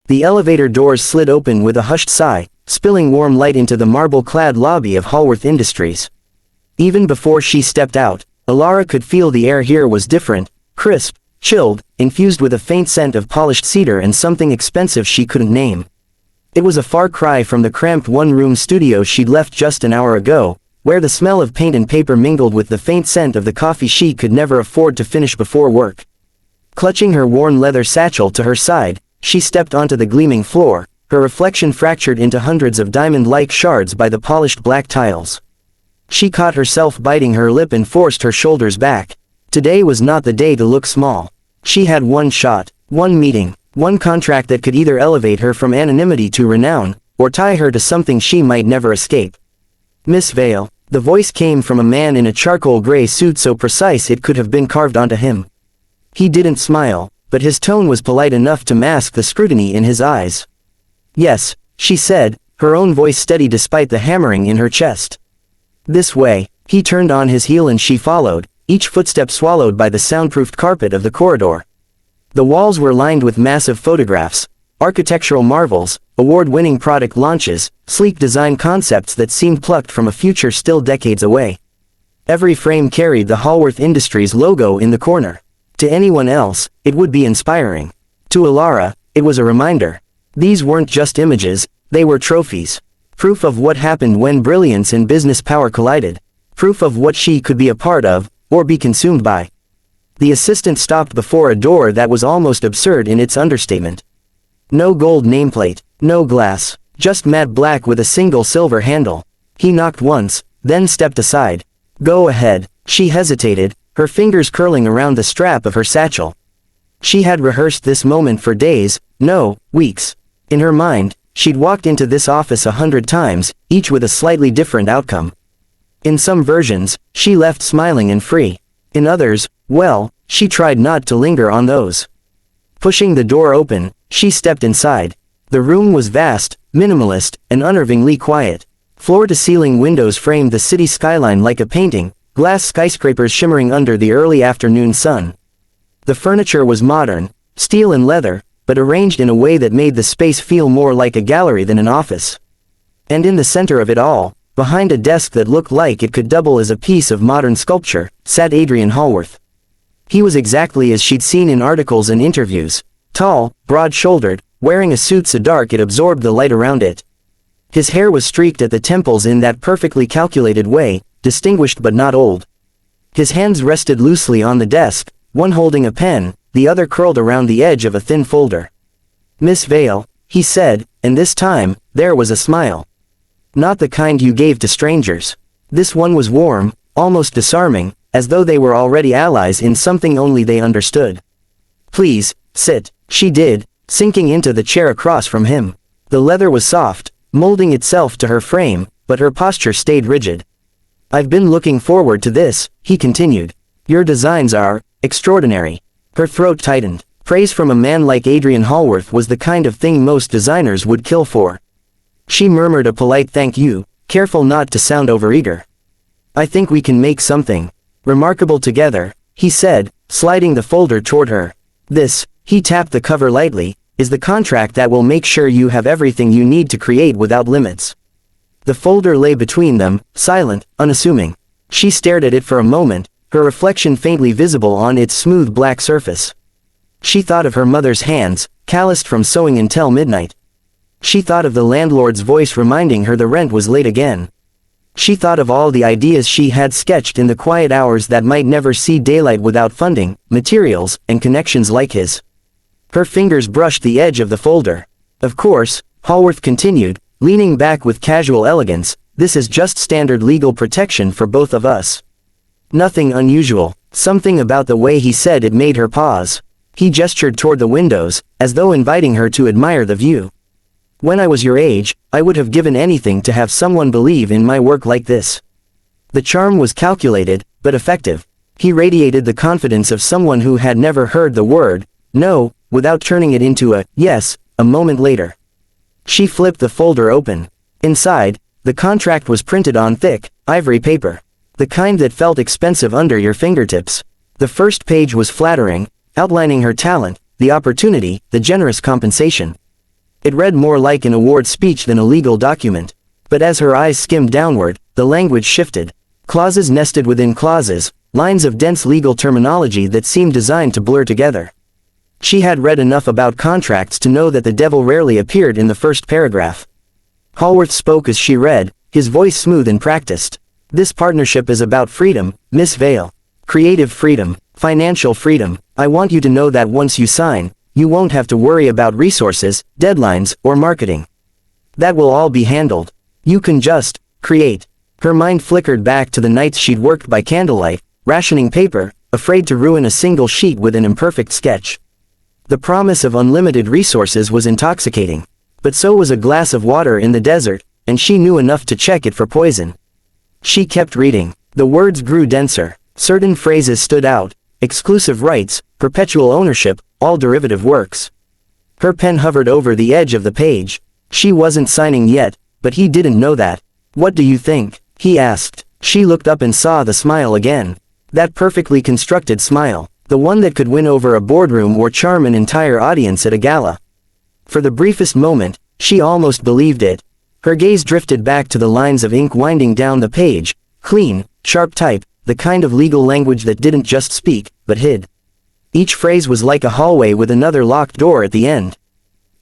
The elevator doors slid open with a hushed sigh, spilling warm light into the marble-clad lobby of Hallworth Industries. Even before she stepped out, Alara could feel the air here was different, crisp, chilled, infused with a faint scent of polished cedar and something expensive she couldn't name. It was a far cry from the cramped one-room studio she'd left just an hour ago, where the smell of paint and paper mingled with the faint scent of the coffee she could never afford to finish before work. Clutching her worn leather satchel to her side, she stepped onto the gleaming floor, her reflection fractured into hundreds of diamond-like shards by the polished black tiles. She caught herself biting her lip and forced her shoulders back. Today was not the day to look small. She had one shot, one meeting, one contract that could either elevate her from anonymity to renown, or tie her to something she might never escape. Miss Vale, the voice came from a man in a charcoal gray suit so precise it could have been carved onto him. He didn't smile, but his tone was polite enough to mask the scrutiny in his eyes. Yes, she said, her own voice steady despite the hammering in her chest. This way. He turned on his heel and she followed, each footstep swallowed by the soundproofed carpet of the corridor. The walls were lined with massive photographs, architectural marvels, award-winning product launches, sleek design concepts that seemed plucked from a future still decades away. Every frame carried the Hallworth Industries logo in the corner. To anyone else, it would be inspiring. To Alara, it was a reminder. These weren't just images, they were trophies. Proof of what happened when brilliance and business power collided. Proof of what she could be a part of, or be consumed by. The assistant stopped before a door that was almost absurd in its understatement. No gold nameplate, no glass, just matte black with a single silver handle. He knocked once, then stepped aside. Go ahead. She hesitated, her fingers curling around the strap of her satchel. She had rehearsed this moment for days, no, weeks. In her mind, she'd walked into this office 100 times, each with a slightly different outcome. In some versions, she left smiling and free. In others, well, she tried not to linger on those. Pushing the door open, she stepped inside. The room was vast, minimalist, and unnervingly quiet. Floor-to-ceiling windows framed the city skyline like a painting, glass skyscrapers shimmering under the early afternoon sun. The furniture was modern, steel and leather, but arranged in a way that made the space feel more like a gallery than an office. And in the center of it all, behind a desk that looked like it could double as a piece of modern sculpture, sat Adrian Hallworth. He was exactly as she'd seen in articles and interviews. Tall, broad-shouldered, wearing a suit so dark it absorbed the light around it. His hair was streaked at the temples in that perfectly calculated way, distinguished but not old. His hands rested loosely on the desk, one holding a pen, the other curled around the edge of a thin folder. Miss Vale, he said, and this time, there was a smile. Not the kind you gave to strangers. This one was warm, almost disarming, as though they were already allies in something only they understood. Please, sit, she did, sinking into the chair across from him. The leather was soft, molding itself to her frame, but her posture stayed rigid. I've been looking forward to this, he continued. Your designs are extraordinary. Her throat tightened. Praise from a man like Adrian Hallworth was the kind of thing most designers would kill for. She murmured a polite thank you, careful not to sound overeager. I think we can make something remarkable together, he said, sliding the folder toward her. This, he tapped the cover lightly, is the contract that will make sure you have everything you need to create without limits. The folder lay between them, silent, unassuming. She stared at it for a moment, her reflection faintly visible on its smooth black surface. She thought of her mother's hands, calloused from sewing until midnight. She thought of the landlord's voice reminding her the rent was late again. She thought of all the ideas she had sketched in the quiet hours that might never see daylight without funding, materials, and connections like his. Her fingers brushed the edge of the folder. Of course, Hallworth continued, leaning back with casual elegance, this is just standard legal protection for both of us. Nothing unusual. Something about the way he said it made her pause. He gestured toward the windows, as though inviting her to admire the view. When I was your age, I would have given anything to have someone believe in my work like this. The charm was calculated, but effective. He radiated the confidence of someone who had never heard the word no, without turning it into a yes, a moment later. She flipped the folder open. Inside, the contract was printed on thick, ivory paper. The kind that felt expensive under your fingertips. The first page was flattering, outlining her talent, the opportunity, the generous compensation. It read more like an award speech than a legal document. But as her eyes skimmed downward, the language shifted. Clauses nested within clauses, lines of dense legal terminology that seemed designed to blur together. She had read enough about contracts to know that the devil rarely appeared in the first paragraph. Hallworth spoke as she read, his voice smooth and practiced. This partnership is about freedom, Miss Vale. Creative freedom, financial freedom. I want you to know that once you sign, you won't have to worry about resources, deadlines, or marketing. That will all be handled. You can just create. Her mind flickered back to the nights she'd worked by candlelight, rationing paper, afraid to ruin a single sheet with an imperfect sketch. The promise of unlimited resources was intoxicating. But so was a glass of water in the desert, and she knew enough to check it for poison. She kept reading. The words grew denser. Certain phrases stood out. Exclusive rights, perpetual ownership, all derivative works. Her pen hovered over the edge of the page. She wasn't signing yet, but he didn't know that. What do you think? He asked. She looked up and saw the smile again. That perfectly constructed smile. The one that could win over a boardroom or charm an entire audience at a gala. For the briefest moment, she almost believed it. Her gaze drifted back to the lines of ink winding down the page. Clean, sharp type, the kind of legal language that didn't just speak, but hid. Each phrase was like a hallway with another locked door at the end.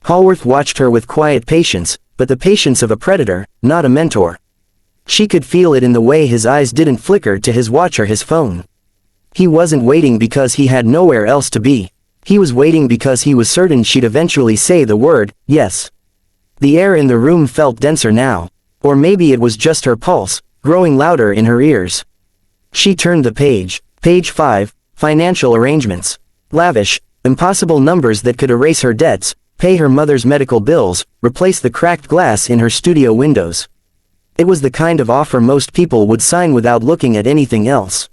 Hallworth watched her with quiet patience, but the patience of a predator, not a mentor. She could feel it in the way his eyes didn't flicker to his watch or his phone. He wasn't waiting because he had nowhere else to be. He was waiting because he was certain she'd eventually say the word, yes. The air in the room felt denser now. Or maybe it was just her pulse, growing louder in her ears. She turned the page. Page 5, financial arrangements. Lavish, impossible numbers that could erase her debts, pay her mother's medical bills, replace the cracked glass in her studio windows. It was the kind of offer most people would sign without looking at anything else.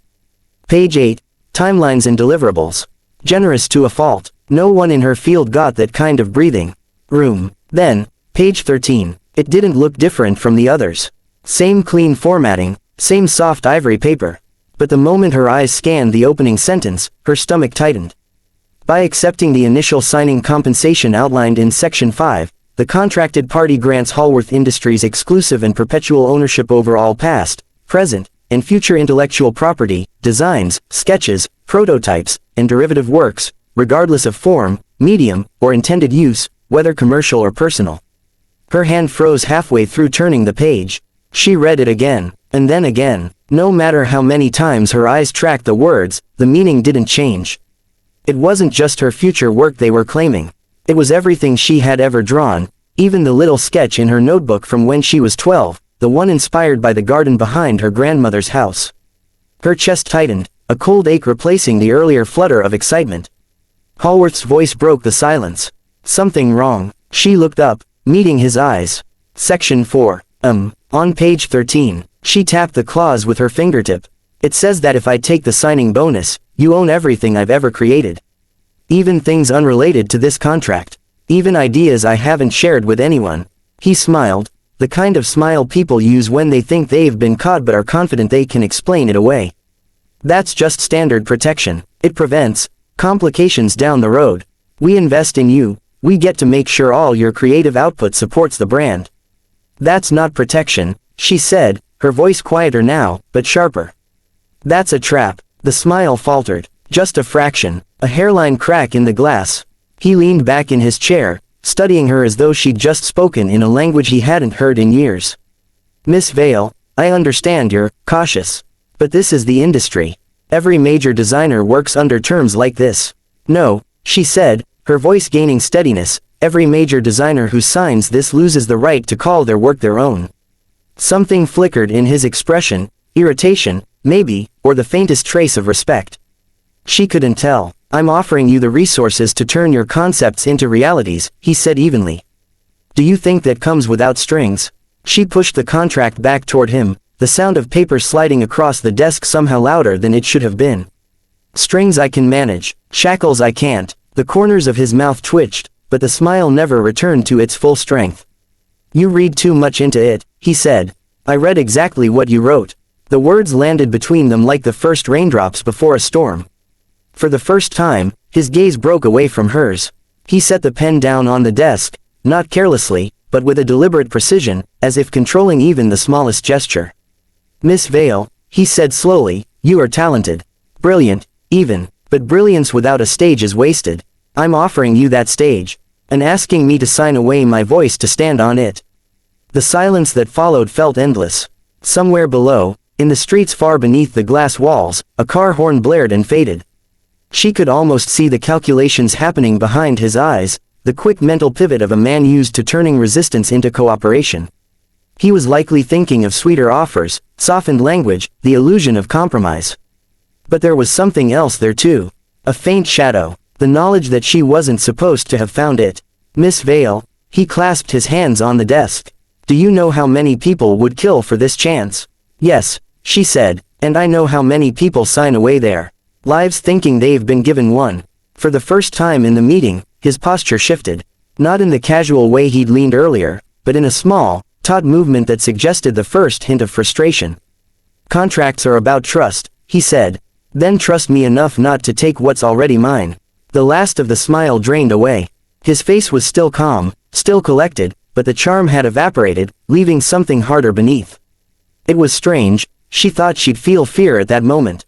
Page 8, timelines and deliverables. Generous to a fault. No one in her field got that kind of breathing room. Then, page 13. It didn't look different from the others. Same clean formatting, same soft ivory paper. But the moment her eyes scanned the opening sentence, her stomach tightened. By accepting the initial signing compensation outlined in Section 5, the contracted party grants Hallworth Industries exclusive and perpetual ownership over all past, present, and future intellectual property, designs, sketches, prototypes, and derivative works, regardless of form, medium, or intended use, whether commercial or personal. Her hand froze halfway through turning the page. She read it again, and then again. No matter how many times her eyes tracked the words, the meaning didn't change. It wasn't just her future work they were claiming. It was everything she had ever drawn, even the little sketch in her notebook from when she was 12, the one inspired by the garden behind her grandmother's house. Her chest tightened, a cold ache replacing the earlier flutter of excitement. Hallworth's voice broke the silence. Something wrong. She looked up, meeting his eyes. Section 4. On page 13. She tapped the clause with her fingertip. It says that if I take the signing bonus, you own everything I've ever created. Even things unrelated to this contract. Even ideas I haven't shared with anyone. He smiled, the kind of smile people use when they think they've been caught but are confident they can explain it away. That's just standard protection. It prevents complications down the road. We invest in you. We get to make sure all your creative output supports the brand. That's not protection, she said, her voice quieter now, but sharper. That's a trap. The smile faltered. Just a fraction, a hairline crack in the glass. He leaned back in his chair, studying her as though she'd just spoken in a language he hadn't heard in years. Miss Vale, I understand you're cautious. But this is the industry. Every major designer works under terms like this. No, she said, her voice gaining steadiness, every major designer who signs this loses the right to call their work their own. Something flickered in his expression, irritation, maybe, or the faintest trace of respect. She couldn't tell. I'm offering you the resources to turn your concepts into realities, he said evenly. Do you think that comes without strings? She pushed the contract back toward him, the sound of paper sliding across the desk somehow louder than it should have been. Strings I can manage, shackles I can't. The corners of his mouth twitched, but the smile never returned to its full strength. You read too much into it, he said. I read exactly what you wrote. The words landed between them like the first raindrops before a storm. For the first time, his gaze broke away from hers. He set the pen down on the desk, not carelessly, but with a deliberate precision, as if controlling even the smallest gesture. "Miss Vale," he said slowly, "you are talented. Brilliant, even, but brilliance without a stage is wasted. I'm offering you that stage, and asking me to sign away my voice to stand on it." The silence that followed felt endless. Somewhere below, in the streets far beneath the glass walls, a car horn blared and faded. She could almost see the calculations happening behind his eyes, the quick mental pivot of a man used to turning resistance into cooperation. He was likely thinking of sweeter offers, softened language, the illusion of compromise. But there was something else there too. A faint shadow, the knowledge that she wasn't supposed to have found it. "Miss Vale," he clasped his hands on the desk. "Do you know how many people would kill for this chance?" "Yes," she said, "and I know how many people sign away their lives thinking they've been given one." For the first time in the meeting, his posture shifted. Not in the casual way he'd leaned earlier, but in a small, taut movement that suggested the first hint of frustration. "Contracts are about trust," he said. "Then trust me enough not to take what's already mine." The last of the smile drained away. His face was still calm, still collected, but the charm had evaporated, leaving something harder beneath. It was strange, she thought she'd feel fear at that moment.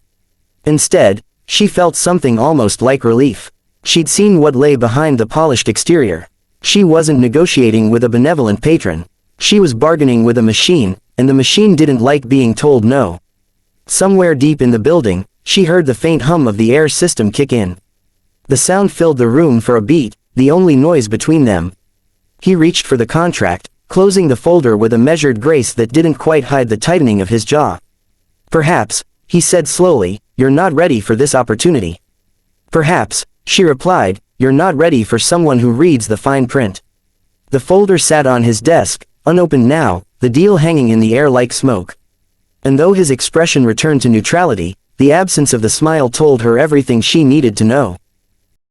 Instead, she felt something almost like relief. She'd seen what lay behind the polished exterior. She wasn't negotiating with a benevolent patron. She was bargaining with a machine, and the machine didn't like being told no. Somewhere deep in the building, she heard the faint hum of the air system kick in. The sound filled the room for a beat, the only noise between them. He reached for the contract, closing the folder with a measured grace that didn't quite hide the tightening of his jaw. "Perhaps," he said slowly, "you're not ready for this opportunity." "Perhaps," she replied, "you're not ready for someone who reads the fine print." The folder sat on his desk, unopened now, the deal hanging in the air like smoke. And though his expression returned to neutrality, the absence of the smile told her everything she needed to know.